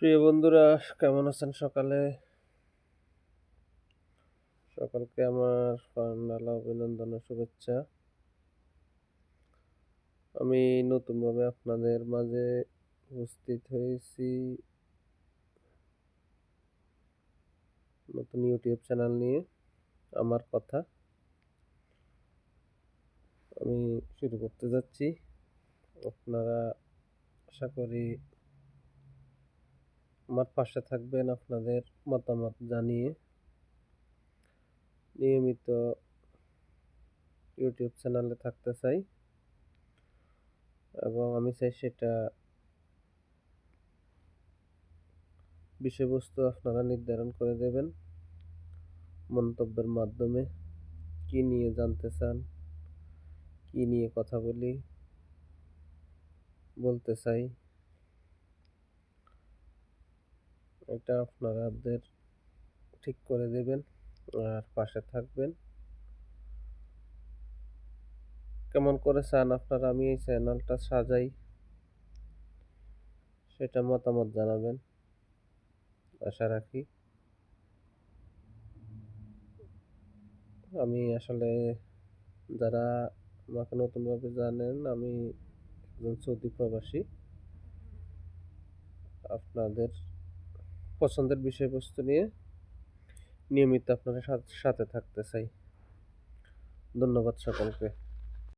প্রিয় বন্ধুরা, কেমন আছেন? সকলকে আমার প্রাণঢালা অভিনন্দন ও শুভেচ্ছা। আমি নতুনভাবে আপনাদের মাঝে উপস্থিত হয়েছি নতুন ইউটিউব চ্যানেল নিয়ে। আমার কথা আমি শুরু করতে যাচ্ছি। আপনারা আশা করি আমার পাশে থাকবেন, আপনাদের মতামত জানিয়ে নিয়মিত ইউটিউব চ্যানেলে থাকতে চাই এবং আমি চাই সেটা বিষয়বস্তু আপনারা নির্ধারণ করে দেবেন মন্তব্যের মাধ্যমে। কি নিয়ে জানতে চান, কি নিয়ে কথা বলতে চাই, এটা আপনাদের ঠিক করে দেবেন আর পাশে থাকবেন। কেমন করে চান আপনারা আমি এই চ্যানেলটা সাজাই, সেটা মতামত জানাবেন আশা রাখি। আমি আসলে, যারা আমাকে নতুনভাবে জানেন, আমি একজন সৌদি প্রবাসী। আপনাদের পছন্দের বিষয়বস্তু নিয়ে নিয়মিত আপনাদের সাথে থাকতে চাই। ধন্যবাদ সকলকে।